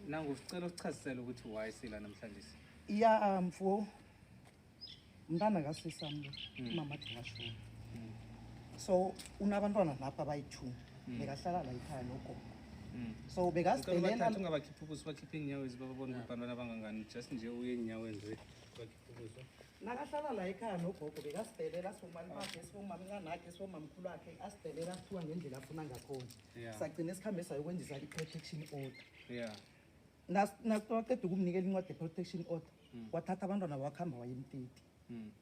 nangu sicela usichazisele ukuthi why sila namhlanje. iya mfo mntana kasesami mama Dingasho so unabantwana lapha abayi2 bekahlala la ekhaya lokho so bekasidelela ungabakhipha ubuso bakhiphe inyawo ezibabona ubantwana abangangani just nje uye enyaweni nje bakhipha ubuso nakahlala la ekhaya nogogo bekasidelela somali bakhe somamncane wakhe somamkhulu wakhe asidelela kuthiwa ngendlela afuna ngakhona sagcina isikhambe sayokwenzisa i-protection order naqeda ukumnikela incwadi ye-protection order wathatha abantwana wakhamba wayemtiti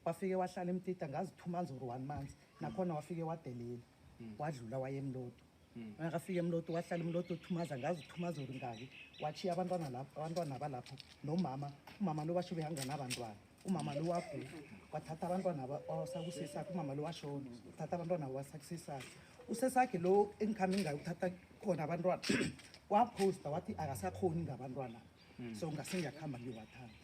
wafike wahlala emtiti angazi 2 months or 1 month nakhona wafike wadelela wadlula wayemloto akafika emloto wahlala emloto 2 months angazi 2 months or ngaki wachiya abantwana balapho nomama umama lo basho behanga nabantwana umama lo wabhu wathatha abantwana wasakusesakhe umama lo washona uthatha abantwana wasakusesakhe usesakhe lo engikhambi ngayo uthatha khona abantwana waposta wathi akasakhoni ngabantwana so ngasengiyakhamba ngiyowathanda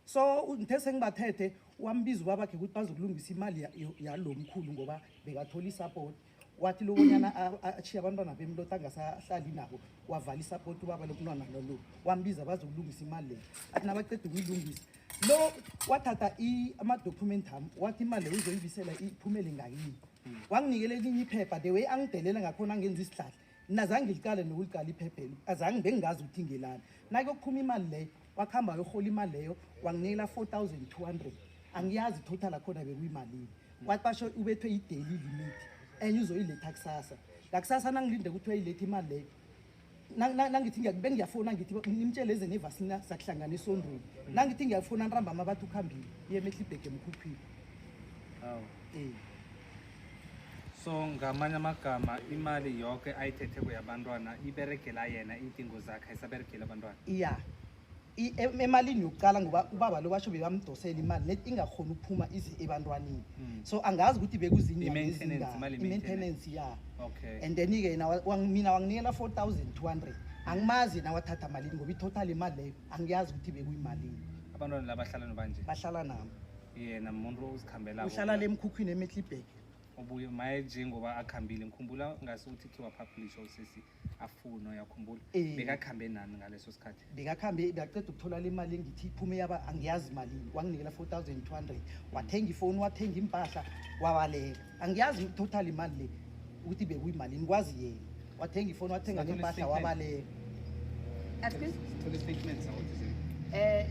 so ngithe sengibathethe wambiza ubabakhe ukuthi bazokulungisa imali yalomkhulu ngoba bekathola isupport wathi lobonyana achiya abantwana bemloto angasahlali nabo wavala isupport ubaba lokunwana lolo wambiza bazokulungisa imali le athi nabaqeda ukuyilungisa lo wathatha ama-document ami wathi imali le uzoyibisela iphumele ngakini wanginikela elinye iphepha the way angidelela ngakhona angenza isihlahla nazange ngiliqale nokuliqala iphephelo azange bengingazi ukuthi ingelani nakuyokuphuma imali leyo wakuhamba yohola imali leyo wanginikela 4,200 angiyazi total akhona bekuyimalini wathi basho ubethwe i-daily limit enye uzoyiletha kusasa ngakusasa nangilinde ukuthi uyilethe imali leyo nangithi bengiyafona ngithi nimtshele eze nevasina sakuhlangana esondweni nangithi ngiyafona ntambama bathi ukhambile yemehlibheke emkhuphini so ngamanye amagama imali yonke ayithethe kuyabantwana iberegela yena intingo zakhe ayisaberegela abantwana iya emalini yokuqala ngoba ubaba lo basho bebamdosela imali net ingakhona ukuphuma ize ebantwaneni so angazi ukuthi bekuzinyanga i-maintenance ya okay and then ke mina wanginikela 4,200 angimazi na wathatha malini ngoba itotal imali leyo angiyazi ukuthi bekuyimalini abantwana labahlala nobanje bahlala nami yena umuntu uzikhambela uhlala lemkhukhwini eMetlibhek ubuye maye njengoba akhambile ngikhumbula ngasuthi khiwa publish usisi afuna yakhumbula bekakhambe nani ngaleso sikhathi bekakhambe ngaqeda ukuthola le mali ngithi iphume yaba angiyazi malini wanginikela 4,200 wathenga ifoni wathenga impahla wabaleka angiyazi total imali le ukuthi bekuyimalini kwazi yena wathenga ifoni wathenga nempahla wabaleka sithole statement sawothi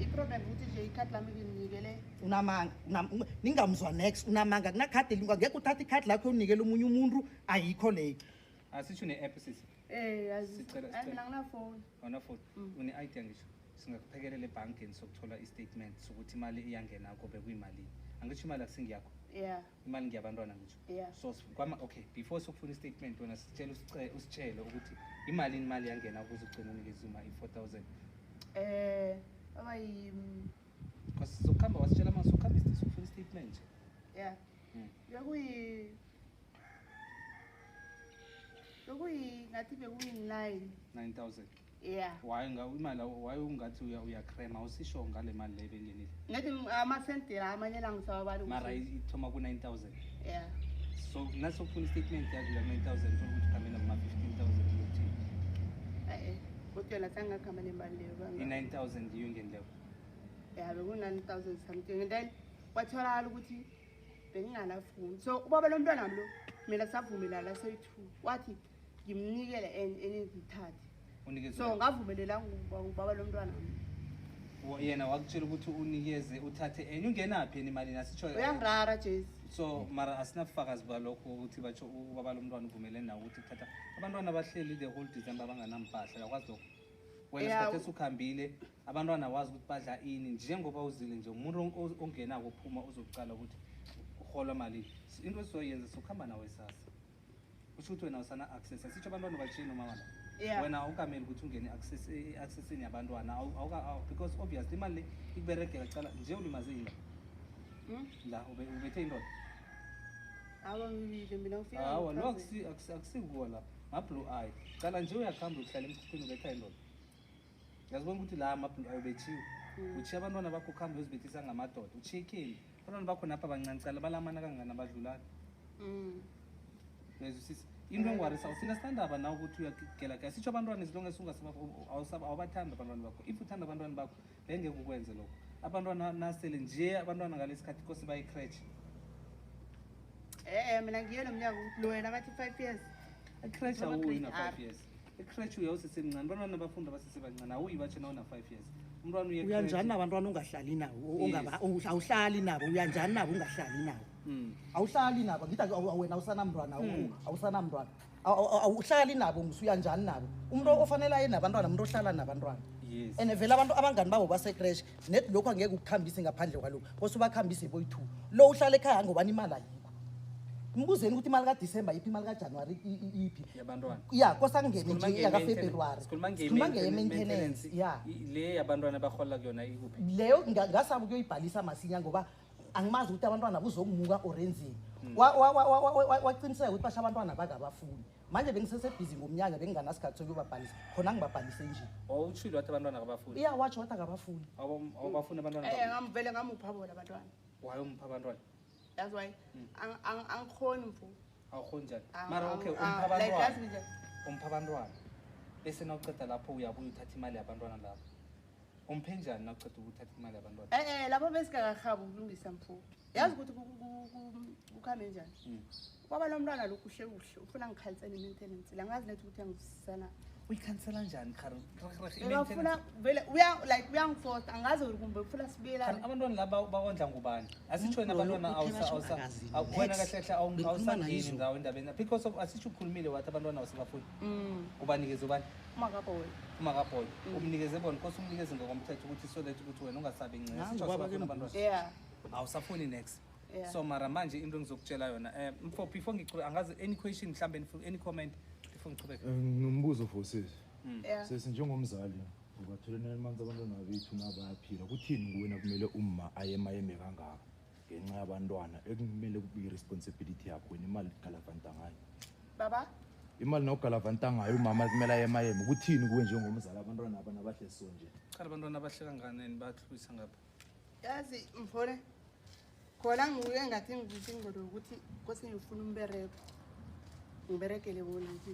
i-problem ukuthi nje ikhadi lami nginikele unamanga ningamzwa next unamanga kunakhadi ngeke uthatha ikhadi lakho unikele omunye umuntu ayikho leyo asitsho ne-app sisi mina nginafoni awunafoni une-idea ngisho singakuphekelela ebhankeni sokuthola i-statement sokuthi imali iyangena kobe kuyimalini angisho imali akusingiyakho imali ngiyabantwana ngisho so okay before sokufuna i-statement wena usitshele ukuthi imali yangena ukuze ugcine unikeza uma i-4,000 because sokuhamba wasitshela manje sokuhamba sokufuna i-statement nje ngathi bekuyi-9,000 why imali why ungathi uyakrema awusisho ngale mali le bengenile ngathi amasenti la amanye la ngisawabala mara ithoma ku-9,000 so nasokufuna i-statement yakho ya 9,000 ukuthi ukhambe nama-15,000 uyothini kodwa la sangakhamba nemali leyo i-9,000 iyo ngendleko beku-9,000 something and then kwatholakala ukuthi benginganafuni so ubaba lo mntwana lo mina savumelana seyi-2 wathi ngimnikele enye ngithathe so ngavumelela ngubaba lo mntwana yena wakutshela ukuthi unikeze uthathe enye ungenaphi yena imalini asitsho uyangirara jesi so mara asinabufakazi balokho ukuthi batsho ubaba lo mntwana uvumelene nawo ukuthi kuthatha abantwana bahleli the whole December abanganampahla yakwazi lokho wena sikhathi esukhambile abantwana wazi ukuthi badla ini njengoba uzile nje umuntu ongenako ophuma uzokuqala ukuthi uhola malini into esizoyenza sokuhamba nawe sasa usho ukuthi wena usana access asitsho abantwana bachini nomama wena ukamele ukuthi ungene accessini yabantwana because obviously imali ikuberegela cala nje ulimaze yini la ubethe indoda hawa lo akusikuwo la ma-blue eye cala nje uyakuhamba uhlala emkhukhwini ubetha indoda yazibona ukuthi la ama-blue eye ubethiwe uchiya abantwana bakho ukuhamba uyozibethisa ngamadoda uchiye abantwana bakho napha abancane cala balamana kangani abadlulana nezwisisa into engwarisa usina standaba nawe ukuthi uyagela gaya sitsho abantwana as long as awubathanda abantwana bakho if uthanda abantwana bakho bengeke ukwenze lokho abantwana nasele nje abantwana ngalesikhathi kose bayicratch mina ngiye nomnyaka ukuthi lo wena bathi 5 years icratch awuyi na 5 years icratch uyawusesemncane abantwana abafunda basesebancane awuyi batshe nawo na 5 years umntwana uyanjani nabantwana ungahlali nabo awuhlali nabo uyanjani nabo ungahlali nabo awuhlali nabo ngithi wena awusanamntwana awusanamntwana awuhlali nabo usuyanjani nabo umuntu ofanele aye nabantwana umuntu ohlala nabantwana and vele abantu abangani babo basecrash net lokho angeke ukukhambise ngaphandle kwalokho kose ubakhambise boyi-2 lo uhlala ekhaya ngobani imali ayikho mbuzeni ukuthi imali kaDisemba iphi imali kaJanuary iphi yabantwana ya kose angene nje yakaFebruary sikhuluma nge-maintenance ya le yabantwana bahola kuyona ikuphi leyo ngasaba ukuyoyibhalisa masinya ngoba angimazi ukuthi abantwana buzokumuka orenzini waqiniseka ukuthi basha abantwana bakabafuni manje bengisesebhizi ngomnyaka benginganasikhathi sokuyobabhalisa khona ngibabhalise nje utshilo wathi abantwana akabafuni iya watsho wathi akabafuni awubafuni abantwana ngamvele ngamupha bona abantwana wayompha abantwana that's why angikhoni mfu awukhoni njani mara okay umpha abantwana bese nawuceda lapho uyabuya uthatha imali yabantwana lapho umphe njani nawuceda ukuthatha imali yabantwana lapho besikakahabi ukulungisa mfu yazi ukuthi kukhambe njani kwaba lo mntwana lokhu kuhle kuhle ufuna ngikhalisele i-maintenance la ngazi nethi ukuthi angizisana uyikhansela njani ngafuna vele uyangifosta angazi ukuthi kumbe ufuna sibuyelana abantwana laba bakondla ngubani asitsho wena abantwana wena kahle kahle awusangeni ngawo endabeni because of asitsho ukhulumile wathi abantwana awusebafuni ubanikeze ubani umakabhoyi umnikeze bona kose umnikeze ngokomthetho ukuthi so that ukuthi wena ungasabi ngcesitsho awusafuni next so mara manje into engizokutshela yona before ngichubeka angazi any question mhlambe any comment before ngichubeka ngumbuzo for sesi njengomzali ubatholela imanzi abantwana bethu nabayaphila kuthini kuwena kumele uma ayemayeme kangaka ngenxa yabantwana ekumele kube i-responsibility yakho wena imali galavanta ngayo baba imali nawugalavanta ngayo umama kumele ayemayeme kuthini kuwe njengomzali abantwana abana bahle so nje cha abantwana bahle kanganeni bayahlwisa ngapha yazi mfone khona nguye ngathi ngivisa ingqondo ukuthi kose ngifuna umbereko ngiberekele bona nje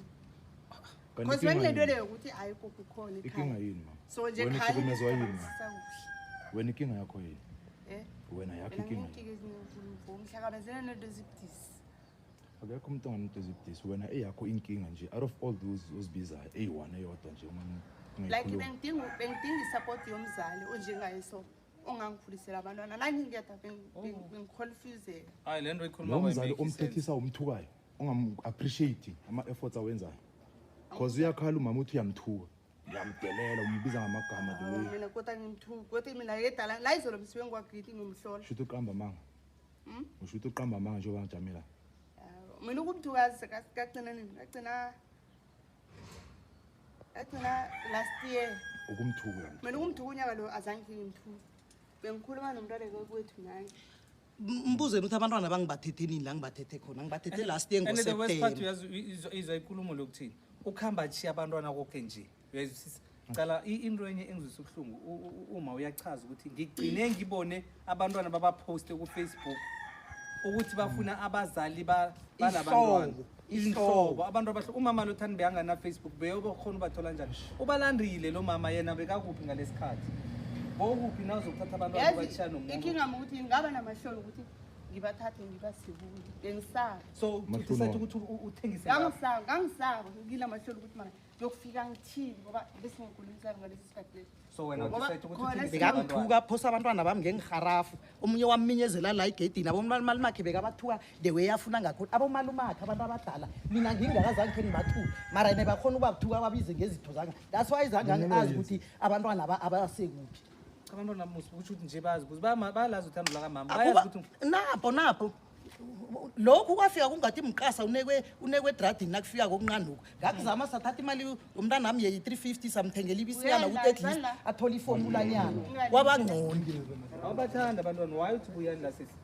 because benginento leyo ukuthi ayikho kukhona ikinga yini ma so nje wena khaya ukhulumezwa yini wena ikinga yakho yini wena yakho ikinga umhlangabezana nedozibudisi akekho umuntu onganedozibudisi wena eyakho inkinga nje out of all those ozibizayo eyi-1 eyodwa nje like bengidinga i-support yomzali onjengaye so ongangikhulisela abantwana nangingeda bengiconfuseka hayi le nto ikhuluma lo mzali omthethisa umthukayo ongam-appreciating ama-efforts awenzayo because uyakhala umama uthi uyamthuka uyamdelela umbiza ngamagama the way mina kodwa ngimthuka kodwa mina yedala la izolo msiwe ngiwagrithi ngimhlola usho ukuthi uqamba amanga usho ukuthi uqamba amanga njengoba ngijamela mina ukumthukazi kagcina nini agcina last year ukumthuka mina ukumthuka unyaka lo azange ngimthuka bengikhuluma nomntwana kwethu naye mbuzeni ukuthi abantwana bangibathethe nini la ngibathethe khona ngibathethe last year and the worst part ngoSeptember izwa ikhulumo lokuthini ukuhamba achiya abantwana konke nje uyayizwisisa cala into enye engizwisa ubuhlungu uma uyachaza ukuthi ngigcine ngibone abantwana babaphoste ku-Facebook ukuthi bafuna abazali balabantwana inhlobo abantu abahlo umama lothani behanga Facebook beyobakhona ubathola njani ubalandile lo mama yena bekakuphi ngalesikhathi bokuphi nazo ukuthatha abantwana batshiya nomuntu inkinga ukuthi ngaba namahlolo ukuthi ngibathathe ngibasibule bengisaba so uthi ukuthi uthengise ngangisaba ngila mahlolo ukuthi manje yokufika ngithini ngoba bese ngikhulumisana ngalesi sikhathi lesi so wena uthi ukuthi bekangithuka phosa abantwana bami ngengiharafu omunye waminyezela la igedini abomali makhe bekabathuka the way afuna ngakho abomalumakhe abantu abadala mina ngingakazange khe ngibathuka mara yena bakhona ukubakuthuka babize ngezitho zanga that's why izange angazi ukuthi abantwana abasekuphi abantwana musi ukuthi nje bazi ukuthi balazi uthando lakamama bayazi ukuthi napho lokhu kwafika kungathi imqasa unekwe dradini nakufika kokunqanduko ngakuzama sathatha imali umntana nami yeyi-350 samthengela ibisiyana ukuthi at least athole iformulanyana kwabangcono awubathanda abantwana waye uthi buyani la sisi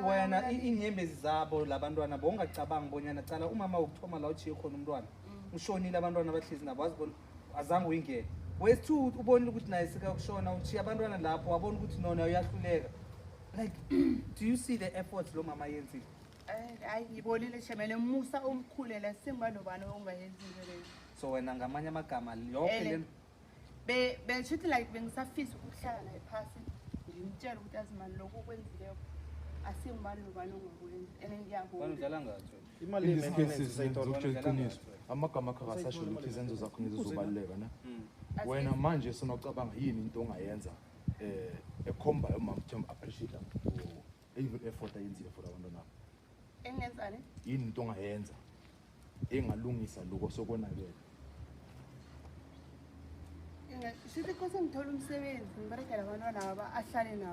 wena iinyembezi zabo labantwana bongacabanga bonyana cala umama wokuthoma la uchiye khona umntwana ushonile abantwana abahlezi nabo wazibona azange uyingena wesithu ubonile ukuthi naye sikakushona uchiya abantwana lapho wabona ukuthi nona uyahluleka like do you see the efforts lo mama yenzile hayi ngibonile shemele musa omkhulu la singubani nobani ongayenzi into leyo. So wena ngamanye amagama yonke le Beshuthi like bengisafisa ukuhlala naye phasi ngimtshela ukuthi azimani lokhu okwenzileyo asingubani nobani ongakwenzi and wena ngiyabona. udlala ngathi wena. Imali In this case ye-maintenance sayithola ngizokutshela iqiniso amagama akho akasasho ukuthi izenzo zakho ngezizobaluleka ne wena manje sonocabanga yini into ongayenza ekhomba umamthembu appreciate even effort ayenzile for abantwana bakho Engenzani? yini into ongayenza engalungisa lokho sokonakela Shuthi kose ngithola umsebenzi ngiberegela abantwana aba ahlale nabo.